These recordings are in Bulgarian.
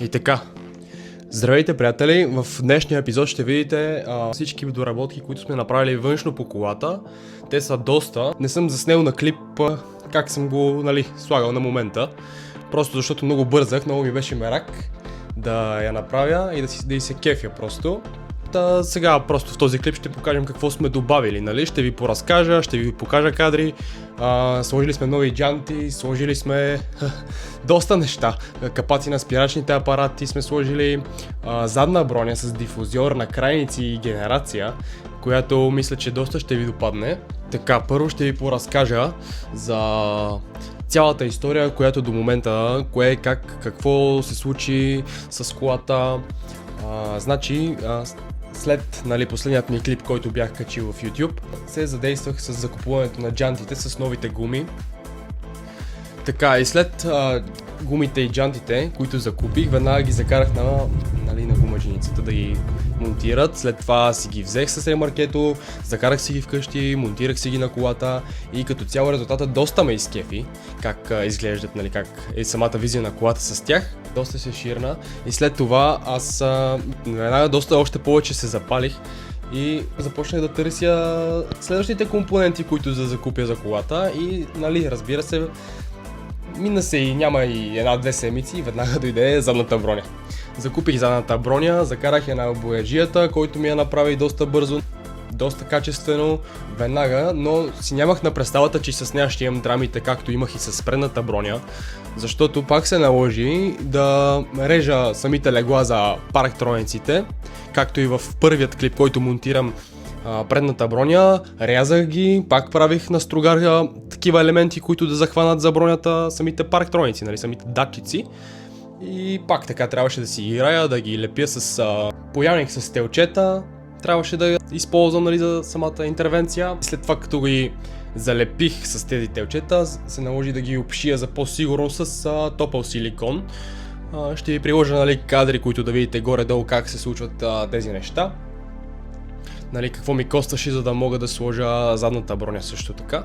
И така, здравейте, приятели! В днешния епизод ще видите всички доработки, които сме направили външно по колата. Те са доста. Не съм заснел на клип как съм го слагал на момента. Просто защото много бързах, много ми беше мерак да я направя и да й се кефя просто. Сега просто в този клип ще покажем какво сме добавили, ще ви поразкажа, ще ви покажа кадри. Сложили сме нови джанти, сложили сме доста неща. Капаци на спирачните апарати сме сложили, задна броня с дифузиор на крайници и генерация, която мисля, че доста ще ви допадне. Така, първо ще ви поразкажа за цялата история, която до момента, какво се случи с колата. След последният ми клип, който бях качил в YouTube, се задействах с закупуването на джантите с новите гуми. Така, и след гумите и джантите, които закупих, веднага ги закарах на гумаджиницата да ги монтират. След това си ги взех с ремаркето, закарах си ги вкъщи, монтирах си ги на колата и като цяло резултатът доста ме изкефи как изглеждат, как е самата визия на колата с тях. Доста се ширна и след това аз веднага още повече се запалих и започнах да търся следващите компоненти, които да закупя за колата и разбира се, мина се и няма и една-две седмици и веднага дойде задната броня. Закупих задната броня, закарах я на бояджията, който ми я направи доста бързо, доста качествено, веднага, но си нямах на представата, че с нея ще имам драмите, както имах и с предната броня, защото пак се наложи да режа самите легла за парктрониците, както и в първият клип, който монтирам предната броня, рязах ги, пак правих на стругар такива елементи, които да захванат за бронята самите парктроници, самите датчици. И пак така трябваше да си играя, да ги лепя с появник с телчета, трябваше да използвам за самата интервенция. След това като ги залепих с тези телчета, се наложи да ги обшия за по-сигурно с топъл силикон. Ще ви приложа кадри, които да видите горе-долу как се случват тези неща. Какво ми костваше, за да мога да сложа задната броня също така.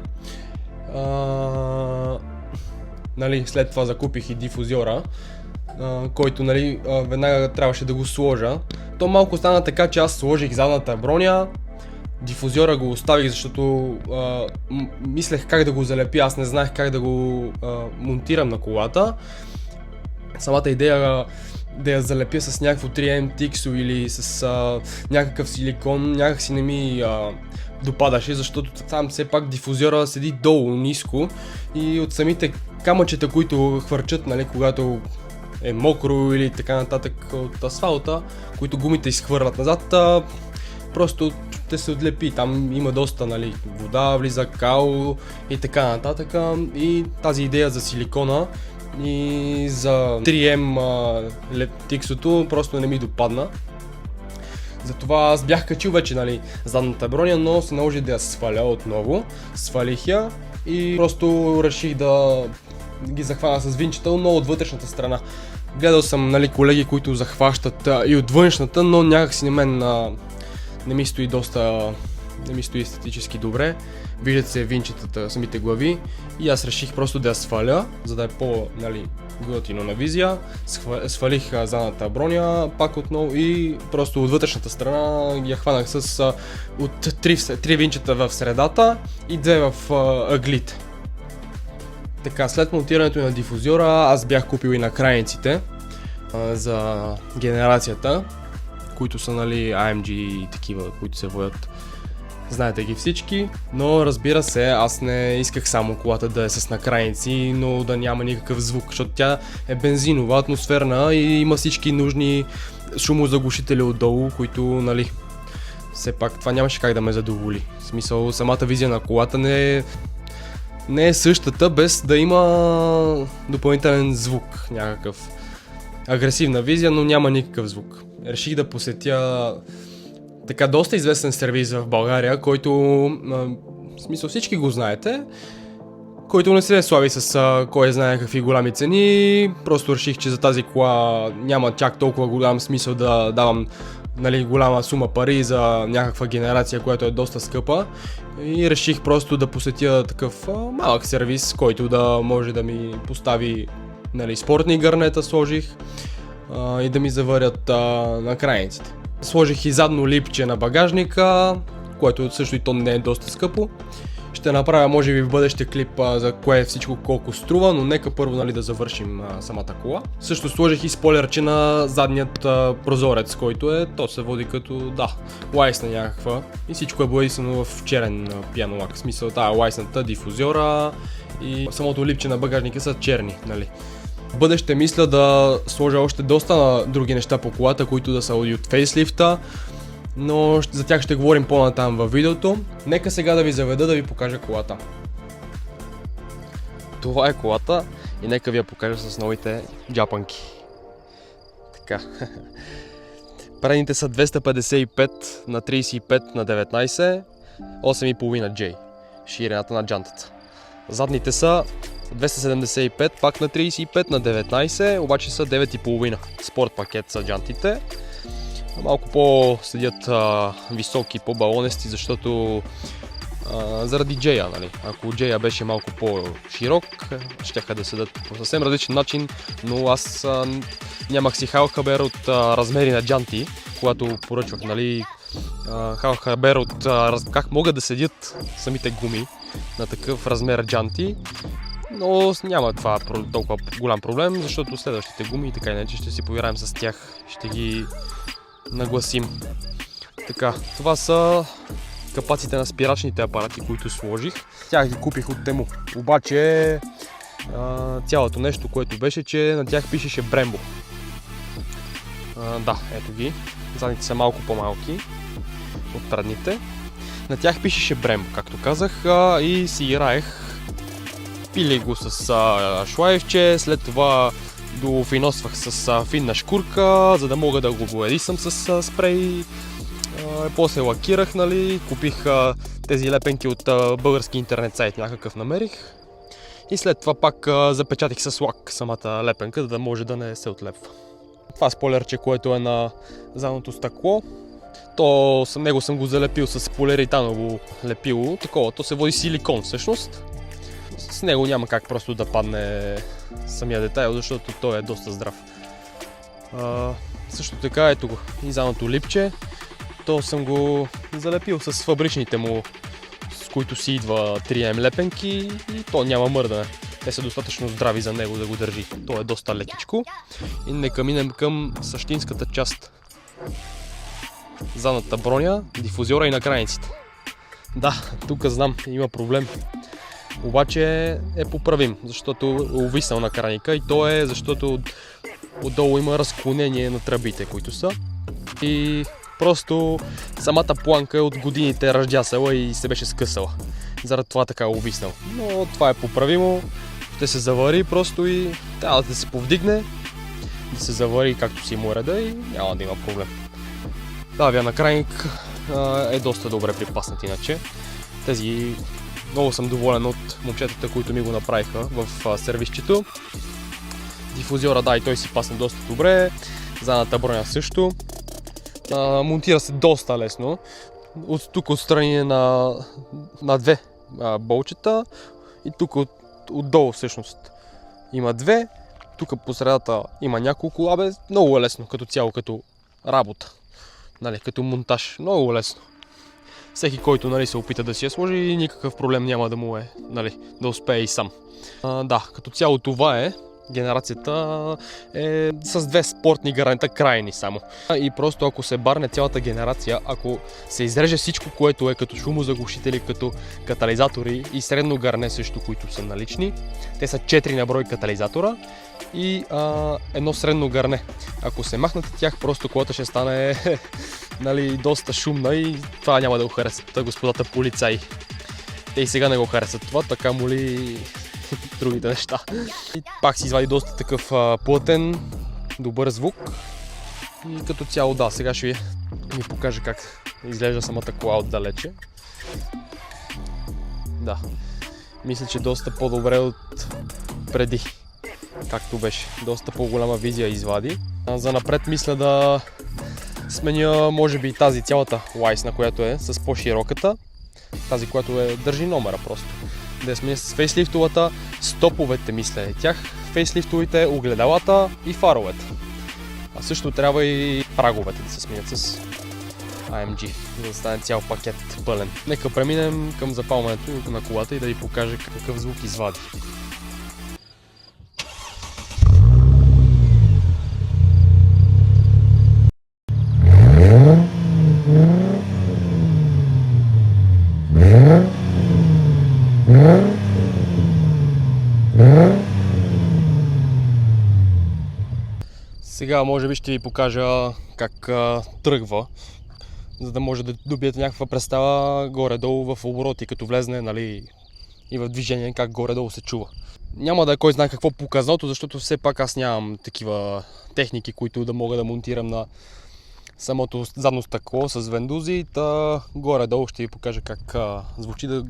След това закупих и дифузиора, който веднага трябваше да го сложа. То малко стана така, че аз сложих задната броня, дифузиора го оставих, защото мислех как да го залепя, аз не знаех как да го монтирам на колата. Самата идея да я залепя с някакво 3M тиксо или с някакъв силикон, някак си не ми допадаше, защото там все пак дифузиора седи долу, ниско и от самите камъчета, които хвърчат, когато е мокро или така нататък от асфалта, които гумите изхвърлят назад, просто ще се отлепи. Там има доста вода, влиза кал и така нататък. И тази идея за силикона и за 3M тиксото просто не ми допадна. Затова аз бях качил вече задната броня, но се наложи да я сваля отново. Свалих я и просто реших да ги захвана с винчета, но от вътрешната страна. Гледал съм колеги, които захващат и от външната, но някакси на мен не ми стои естетически добре. Виждат се винчетата, самите глави и аз реших просто да я сваля, за да е по-готино на визия. Свалих задната броня пак отново и просто от вътрешната страна я хванах с от 3 винчета в средата и 2 в ъглите. Така, след монтирането на дифузиора аз бях купил и на крайниците за генерацията, които са AMG и такива, които се водят. Знаете ги всички, но разбира се, аз не исках само колата да е с накрайници, но да няма никакъв звук, защото тя е бензинова, атмосферна и има всички нужни шумозаглушители отдолу, които все пак това нямаше как да ме задоволи. В смисъл, самата визия на колата не е същата, без да има допълнителен звук, някакъв агресивна визия, но няма никакъв звук. Реших да посетя доста известен сервиз в България, който, в смисъл всички го знаете, който не се слави с кой знае какви голями цени. Просто реших, че за тази кола няма чак толкова голям смисъл да давам голяма сума пари за някаква генерация, която е доста скъпа, и реших просто да посетя такъв малък сервис, който да може да ми постави спортни гърнета. Сложих и да ми заварят на крайниците. Сложих и задно липче на багажника, което също и то не е доста скъпо. Ще направя може би в бъдеще клип за кое всичко колко струва, но нека първо да завършим самата кола. Също сложих и спойлерче на задният прозорец, който то се води като лайсна някаква и всичко е боядисано в черен пианолак. В смисъл лайсната, дифузиора и самото липче на багажника са черни, нали. В бъдеще мисля да сложа още доста други неща по колата, които да са от фейслифта, но за тях ще говорим по-натам във видеото. Нека сега да ви заведа да ви покажа колата. Това е колата и нека ви я покажа с новите джапанки. Така. Предните са 255 на 35 на 19, 8,5 J, ширината на джантата. Задните са 275 пак на 35 на 19, обаче са 9,5. Спорт пакет са джантите. Малко по-седят високи, по-балонести, защото заради джея, нали. Ако джея беше малко по-широк, щяха да седат по съвсем различен начин, но аз нямах си халхабер от размери на джанти, когато поръчвах, нали, халхабер от как могат да седят самите гуми на такъв размер джанти. Но няма това толкова голям проблем, защото следващите гуми така иначе ще си поиграем с тях, ще ги нагласим. Така, това са капаците на спирачните апарати, които сложих. Тях ги купих от Тему. Обаче цялото нещо, което беше, че на тях пишеше Brembo. Ето ги. Задните са малко по-малки от предните. На тях пишеше Brembo, както казах, и си играех. Пили го с шлайфче, след това дофиносвах с финна шкурка, за да мога да го боядисам с спрей. После лакирах, нали, купих тези лепенки от български интернет сайт, някакъв намерих. И след това пак запечатих с лак самата лепенка, за да може да не се отлепва. Това спойлерче, което е на задното стъкло, него съм го залепил с полиуретаново лепило, такова, то се води силикон всъщност. С него няма как просто да падне самия детайл, защото той е доста здрав. Също така ето го и задното липче. То съм го залепил с фабричните му, с които си идва 3M лепенки и то няма мърдане. Те са достатъчно здрави за него да го държи. То е доста лекичко. И нека минем към същинската част. Задната броня, дифузиора и накрайниците. Тук знам, има проблем. Обаче е поправим, защото е увиснал на крайника и то е защото отдолу има разклонение на тръбите, които са. И просто самата планка от годините ръждясала и се беше скъсала. Заради това така е увиснал. Но това е поправимо. Ще се завари просто и трябва да се повдигне, да се завари както си му реда и няма да има проблем. Авия накрайник е доста добре припаснат иначе. Тези много съм доволен от момчетата, които ми го направиха в сервисчето. Дифузиора, и той си пасна доста добре. Задната броня също. Монтира се доста лесно. Тук отстрани на две болчета и тук отдолу всъщност има две. Тук по средата има няколко. Много лесно като цяло, като работа. Нали, като монтаж. Много лесно. Всеки, който, нали, се опита да си я сложи, никакъв проблем няма да му да успее и сам. Като цяло това е. Генерацията е с две спортни гаранта крайни само. И просто ако се барне цялата генерация, ако се изреже всичко, което е като шумозаглушители, като катализатори и средно гарне също, които са налични, те са 4 на брой катализатора и едно средно гарне. Ако се махнат тях, просто колата ще стане нали, доста шумна и това няма да го харесат господата полицаи. Те и сега не го харесат това, така му ли другите неща. И пак си извади доста такъв плътен, добър звук. И като цяло сега ще ви покажа как изглежда самата кола отдалече. Мисля, че доста по-добре от преди, както беше. Доста по-голяма визия извади. За напред мисля да сменя може би тази цялата лайсна, която е с по-широката. Тази, която държи номера просто. Да я сменя с фейслифтовата, стоповете мисля е тях, фейслифтовите, огледалата и фаровете. Също трябва и праговете да се сменят с AMG, за да стане цял пакет пълен. Нека преминем към запалването на колата и да ви покажа какъв звук извади. Сега може би ще ви покажа как тръгва, за да може да добиете някаква представа горе-долу в обороти, като влезне, нали, и в движение, как горе-долу се чува. Няма да е кой знае какво показното, защото все пак аз нямам такива техники, които да мога да монтирам на самото задно стъкло с вендузи. Та горе-долу ще ви покажа как звучи, да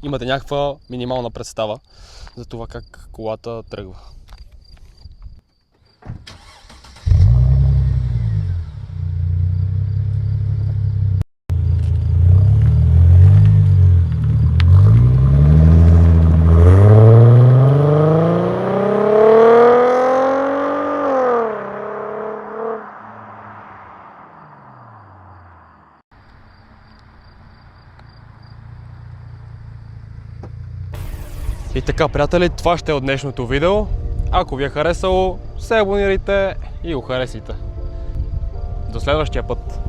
имате някаква минимална представа за това как колата тръгва. И така, приятели, това ще е от днешното видео. Ако ви е харесало, се абонирайте и го харесайте. До следващия път!